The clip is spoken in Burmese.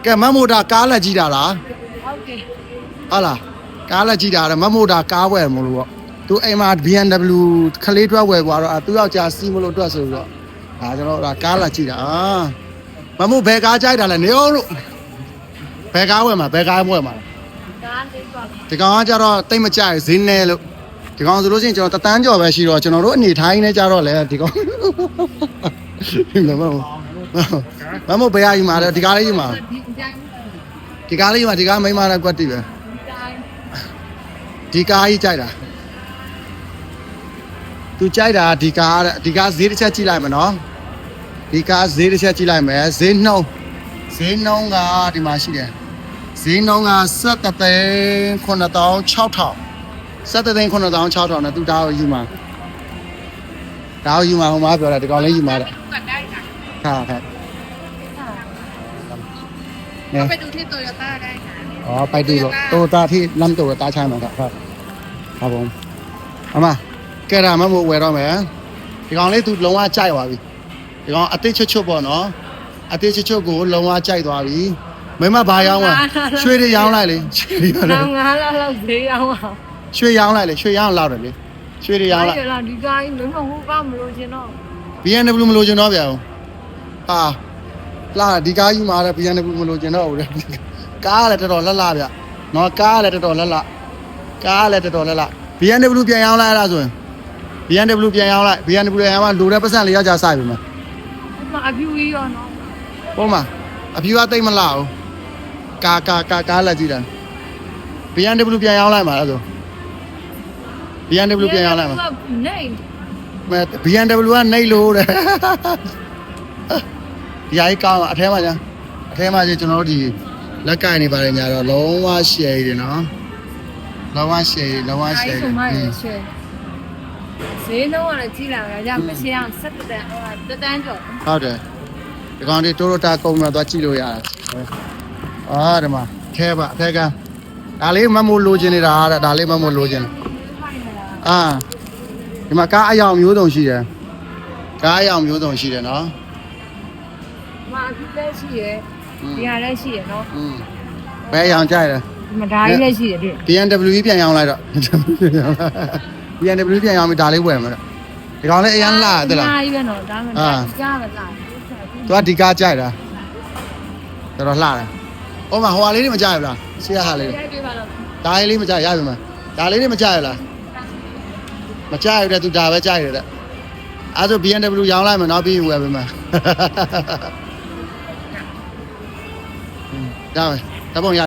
ကဲမမိုတာကားလက်ကြီးတာလား ဟုတ်ကဲ့ ဟုတ်လားကားလက်ကြီးတာမမိုတာကားဝယ်မလို့ပေါ့သူအိမ်မှာ BMW ခလေးတွက်ဝယ်သွားတော့သူယောက်ျားစီးမလို့တွက်ဆိုပြီးတော့ဒါကျွန်တော်ကားလက်ကြီးတာမမိုဘယ်ကားကြိုက်တာလဲနေအောင်လို့ဘယ်ကားဝယ်မှာဘယ်ကားဝယ်မှာ ကားလေးပါ ဒီကောင်ကကြတော့တိတ်မကြိုက်ဈေးနဲလို့ဒီကောင်ဆိုလို့ရှိရင်ကျွန်တော်တန်းကျော်ပဲရှိတော့ကျွန်တော်တို့အနေထိုင်းနေကြတော့လေဒီကောင်မမိုဘယ်အယူမှာလဲဒီကားလေးယူမှာ ဒီတိုင်းဒီကားလေးယူမှာဒီကားမိန်းမနဲ့ကွက်တိပဲ တိုင်း ဒီကားကြီးကြိုက်တာသူကြိုက်တာဒီကားတဲ့ဒီကားဈေးတစ်ချက်ကြည့်လိုက်မယ်နော်ဒီကားဈေးတစ်ချက်ကြည့်လိုက်မယ်ဈေးနှုန်းကဒီမှာရှိတယ်ဈေးနှုန်းက17သိန်း9600 17သိန်း9600နဲ့သူဒါကိုယူမှာဟိုမှာပြောတာဒီကောင်လေးယူမှာတဲ့ ကတိုင်းတာ ဟာနဲ ไปดูที่โตโยต้าได้นะ อ๋อไปดูโตโยต้าที่ลำโตโยต้าใช่ไหมครับครับผมเอามาแกรามาโมเวรတော့မယ်ဒီကောင်လေးသူလုံးဝကြိုက်သွားပြီဒီကောင်အသေးချွတ်ချွတ်ပေါ့နော်အသေးချွတ်ချွတ်ကိုလုံးဝကြိုက်သွားပြီမိမဘာရောင်းอ่ะရွှေတွေရောင်းလိုက်လေရွှေတွေရောင်းလိုက် ငါးလောက်ဈေးအောင်အောင် ရွှေရောင်းလိုက်လေရွှေရောင်းလောက်တယ်လေရွှေတွေရောင်းလိုက် အဲ့ဒါဒီကိုင်းလုံးဝဟိုကမလို့ရှင်တော့ BMW မလို့ကျင်တော့ဗျာဟာလာဒီကားယူมาတဲ့ BMW မလို့ကျင်တော့ဘူးလေကားလည်းတော်တော်လှလှဗျနော်ကားလည်းတော်တော်လှလှBMW ပြန်ရောင်းလိုက်အဲ့ဒါဆိုရင် BMW ပြန်ရောင်းလိုက် BMW ပြန်ရောင်းမှလိုတဲ့ပတ်စံလေးရောက်ကြစိုက်ပြီမ မအပြူကြီးရောနော် ဟုတ်မှာအဖြူကတိတ်မလှဘူးကားလက်ကြည့်တယ် BMW ပြန်ရောင်းလိုက်မှာအဲ့ဒါဆို BMW ပြန်ရောင်းလိုက်မှာ နေ BMW ကနှိပ်လို့တဲ့ဒီအကြီးကောင်းအထဲမှာကျကျွန်တော်တို့ဒီလက်ကင်နေပါတယ်ညာတော့လုံးဝရှယ်ရည်နော်လုံးဝရှယ်ရည် အဲ့ဆိုမှလည်းရှယ်ဈေးနှုန်းကလည်းကြီးလာတယ်ကြာမရှိအောင်17တန်းတက်တန်းကျော် ဟုတ်တယ်ဒီကောင်ဒီတိုရိုတာကုမ္ပဏီသွားကြည့်လို့ရတယ်ဒီမှာခဲပါအထက်ကဒါလေးမမို့လိုချင်နေတာတဲ့ဒါလေးမမို့လိုချင်ဒီမှာကားအယောင်မျိုးစုံရှိတယ်နော် မာကြီးလည်းရှိရယ်ဒီဟာလည်းရှိရယ်နော် ဘယ်အယောင်ကြိုက်လဲ မဓာကြီးလည်းရှိရယ်တဲ့ BMW ပြန်ရောင်းလိုက်တော့ BMW ပြန်ရောင်းပြီးဒါလေးဝယ်မှာဒီကောင်လေးအရန်လာတယ်လား မာကြီးပဲနော်ဒါမှမဟုတ်ကြားမလား သူကဒီကားကြိုက်တာတော်တော်လှတယ်ဟောမှာဟိုဟာလေးတွေမကြိုက်ဘူးလားရှေ့ဟာလေး ရိုက်ပေးပါတော့ ဒါလေးမကြိုက်ရပြီမဒါလေးတွေမကြိုက်လားမကြိုက်ရတဲ့သူဒါပဲကြိုက်ရတဲ့အဲ့ဆို BMW ရောင်းလိုက်မယ်နော်ပြီးရင်ဝယ်ပေးမယ်ဒါပဲတပုံရ